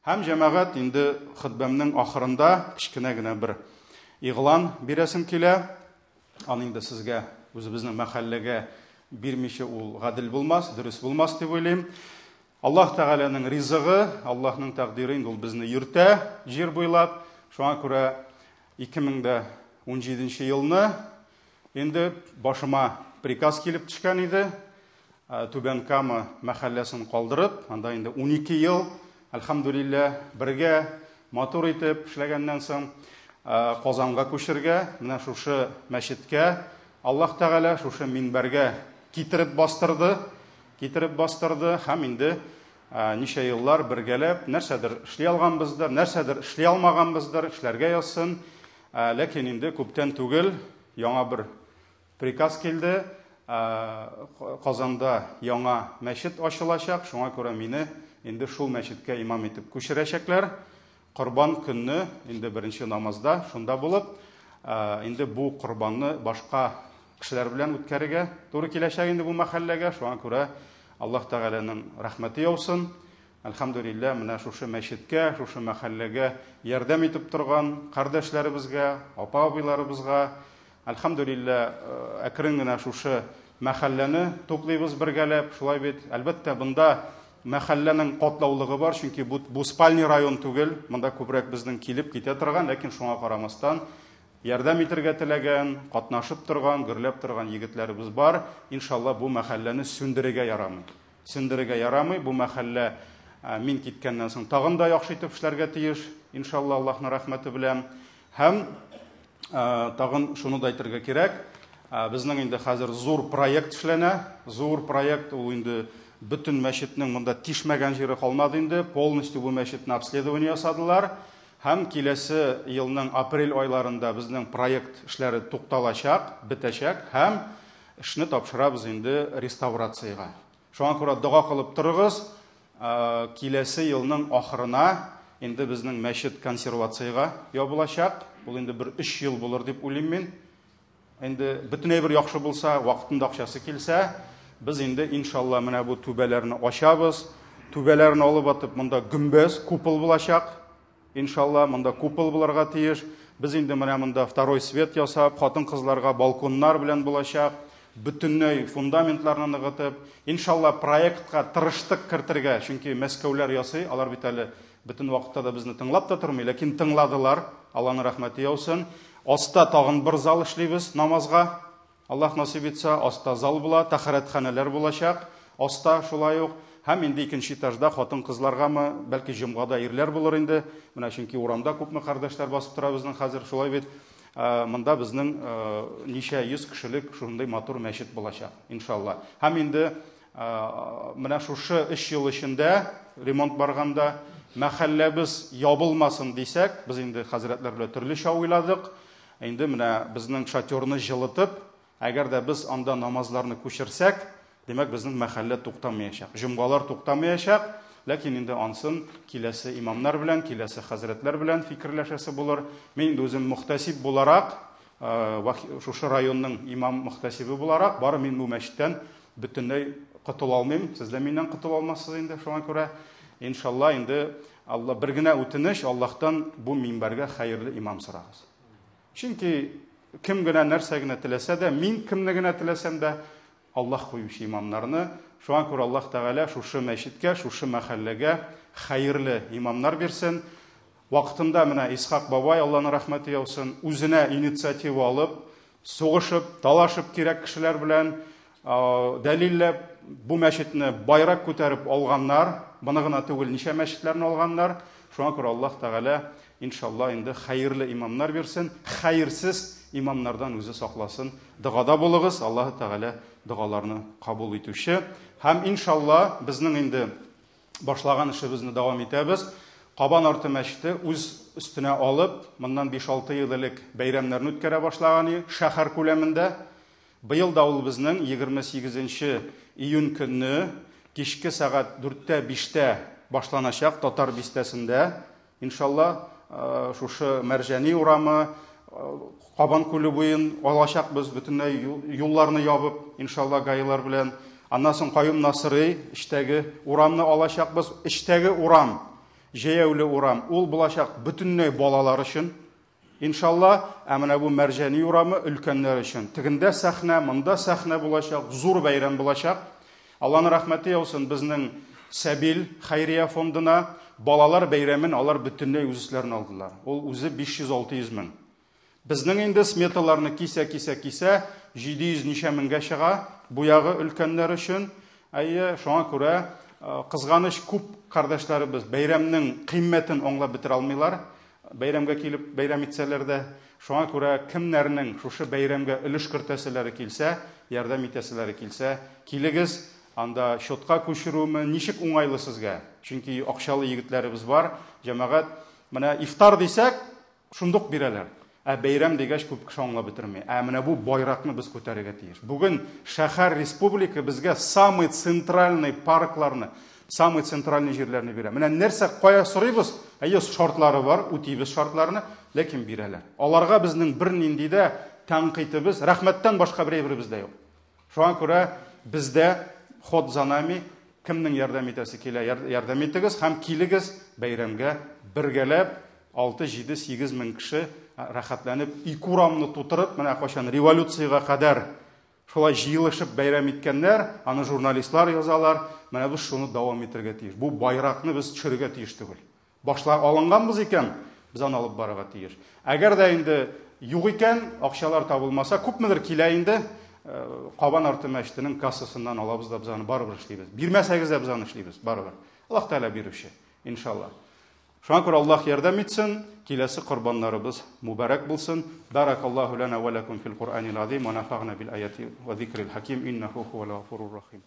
Һәм җәмәгать инде хутбамның ахырында кичкенә генә бер игълан бирәсем килә. Аны инде сезгә үзебезнең мәхәлләгә бирмичә ул гадел булмас, дөрес булмас дип уйлыйм. Аллаһ Тәгаләнең ризыгы, Аллаһның тәкъдире инде ул безне йөртә җир буйлап. Шуңа күрә 2017 елны инде башыма приказ килеп төшкән иде. Түбән Кама мәхәлләсен калдырып, анда инде 12 ел, әлхәмдүлилләһ, бергә матур итеп эшләгәннән соң Казанга күчергә, менә шушы мәчеткә Аллаһ Тәгалә шушы минбәргә китереп бастырды һәм инде ничә еллар бергәләп нәрсәдер эшли алганбыздыр, нәрсәдер эшли алмаганбыздыр, эшләргә язсын. Ләкин инде күптән түгел яңа бер приказ килде. Казанда яңа мәчет ачылачак. Шуңа күрә мине инде шул мәчеткә имам итеп күчерәчәкләр. Корбан көнне инде беренче намазда шунда булып, инде бу корбанны башка кешеләр белән үткәрергә туры киләчәк инде бу мәхәлләгә. Шуңа күрә Аллаһ Тәгаләнең рәхмәте яусын. Әлхәмдүлилләһ, менә шушы мәчеткә, шушы мәхәлләгә ярдәм итеп торган кардәшләребезгә, апа-абыйларыбызга, әлхәмдүлилләһ, әкрен генә шушы мәхәлләне туплыйбыз бергәләп. Шулай бит, әлбәттә, бында мәхәлләнең катлаулыгы бар, чөнки бу спальный район түгел, монда күбрәк безнең килеп китә торган, ләкин шуңа карамастан ярдәм итәргә теләгән, катнашып торган, гөрләп торган егетләребез бар. Иншалла бу мәхәлләне сүндерергә ярамый. Сүндерергә ярамый. Бу мәхәллә мин киткәннән соң тагын да яхшы итеп эшләргә тиеш. Иншалла Аллаһның рәхмәте белән. Һәм тагын шуны да әйтергә кирәк. Безнең инде хәзер зур проект эшләнә. Зур проект ул инде бөтен мәчетнең монда тишмәгән җире калмады инде. Полностью бу мәчетне обследование ясадылар. Һәм киләсе елның апрель айларында безнең проект эшләре тукталачак, бетәчәк һәм эшне тапшырабыз инде реставрацияга. Шуңа күрә дуга кылып торыгыз. Киләсе елның ахырына инде безнең мәчет консервацияга ябылачак. Ул инде бер 3 ел булыр дип уйлыйм мин. Инде бөтенләй бер яхшы булса, вакытында акчасы килсә, без инде иншалла менә бу түбәләрне ачабыз. Түбәләрне алып атып, монда гүмбәз, купол булачак. Иншалла монда купол булырга тиеш. Без инде менә монда второй свет ясап, хатын-кызларга балконнар белән булачак. Бөтенләй фундаментларны ныгытып, иншалла проектка тырыштык кертергә, чөнки Мәскәүләр ясый, алар бит әле бөтен вакытта да безне тыңлап та тормый, ләкин тыңладылар. Аллаһның рәхмәте яусын. Аста тагын бер зал эшлибез намазга. Аллаһ насип итсә, аста зал була, тахаратханәләр булачак. Аста шулай ук. Һәм инде икенче этажда хатын-кызларгамы, бәлки җомгада ирләр булыр инде. Менә чөнки урамда күпме кардәшләр басып тора безнең хәзер, шулай бит. Монда безнең ничә 100 кешелек шундый матур мәчет булачак, иншалла. Һәм инде менә шушы 3 ел эчендә ремонт барганда мәхәлләбез ябылмасын дисәк, без инде хәзрәтләр белән төрлечә уйладык. Инде менә безнең шатёрны җылытып, әгәр дә без анда намазларны күчерсәк, демәк безнең мәхәллә туктамаячак. Җомгалар туктамаячак, ләкин инде ансын киләсе имамнар белән, киләсе хәзрәтләр белән фикерләшәсе булыр. Мин үзем мөхтәсиб буларак, шушы районның имам мөхтәсибе буларак, бары мин бу мәчеттән бөтенләй кытыла алмыйм. Сез дә миннән кытыла алмассыз инде, шуңа күрә иншалла инде Алла бер генә үтенеш, Аллаһтан бу минбәргә хәерле имам сорагыз. Чөнки кем генә нәрсә генә теләсә дә, мин кемне генә теләсәм дә Аллаһ куючы имамнарны, шуңа күрә Аллаһ Тәгалә шушы мәчеткә, шушы мәхәлләгә хәерле имамнар бирсен. Вакытында менә Исхак бабай, Аллаһның рәхмәте яусын, үзенә инициатива алып, сугышып, талашып кирәк кешеләр белән дәлилләп бу мәчетне байрак күтәреп алганнар, буны гына түгел, ничә мәчетләрне алганнар. Шуңа күрә Аллаһ Тәгалә иншалла инде хәерле имамнар бирсен, хәерсез имамнардан үзе сакласын. Дугада булыгыз, Аллаһ Тәгалә дугаларны кабул итүче. Һәм иншалла безнең инде башлаган эшебезне дәвам итәбез. Кабан арты мәчете үз өстенә алып, моннан 5-6 ел элек бәйрәмнәрне үткәрә башлаган шәһәр күләмендә. Быел да ул безнең 28 июнь көнне кичке сәгать 4:05 башланачак Татар бистәсендә. Иншалла шушы Мәрҗани урамы, Кабан күле буен алачакбыз, бөтенләй юлларны ябып, иншалла гаилар белән. Аннан соң Каюм Насырый эчтәге урамны алачакбыз. Эчтәге урам җәяүле урам, ул булачак бөтенләй балалар өчен. Иншалла, менә бу мәрҗани урамы өлкәннәр өчен. Тегендә сәхнә, монда сәхнә булачак, зур бәйрәм булачак. Алланың рәхмәте яусын безнең Сәбил хәйрия фондына балалар бәйрәмен алар бөтенләй үзләренә алдылар. Ул үзе 500-600 мең. Безнең инде сметаларны кисә 700 ничә меңгә чыга. Бу ягы өлкәннәр өчен. Шуңа күрә кызганыч күп кардәшләребез бәйрәмнең кыйммәтен аңлап бетерә алмыйлар. Бәйрәмгә килеп бәйрәм итсәләр дә, шуңа күрә кемнәрнең шушы бәйрәмгә өлеш кертәселәре килсә, ярдәм итәселәре килсә, килегез. Анда счетка күчерүме ничек уңайлы сезгә? Чөнки акчалы егетләребез бар. Җәмәгать, менә ифтар дисәк, шундук бирәләр. Бәйрәм дигәч күп кеше аңлап бетерми. Менә бу байракны без күтәрергә тиеш. Бүген шәһәр республика безгә самый центральный паркларны, самый центральный җирләрне бирә. Менә нәрсә кая сорыйбыз? Шартлары бар, үтибез шартларны, ләкин бирәләр. Аларга безнең бернинди дә тәнкыйтебез, рәхмәттән башка беребез дә юк. Шуңа күрә бездә ход за нами, кемнең ярдәм итәсе килә, ярдәм итегез һәм килегез бәйрәмгә бергәләп 6-7-8 мең кеше рәхәтләнеп, ике урамны тутырып, менә кайчан революцияга кадәр шулай җыелышып бәйрәм иткәннәр, аны журналистлар язалар, менә без шуны дәвам итәргә тиеш. Бу байракны без төшерергә тиеш түгел. Башлап алынганбыз икән, без аны алып барырга тиеш. Әгәр дә инде юк икән, акчалар табылмаса, күпмедер килә инде, Кабан арты мәчетенең кассасыннан алабыз да без аны барыбер эшлибез. Бирмәсәгез дә без аны эшлибез, барыбер. Аллаһ Тәала бирүче, иншалла. Шуңа күрә Аллаһ ярдәм итсен, киләсе корбаннарыбыз мубарак булсын. Баракаллаху лана ва лакум фил Кур'анил азим ва нафагъна бил аяти ва зикрил хаким иннаху хувал гафурур рахим.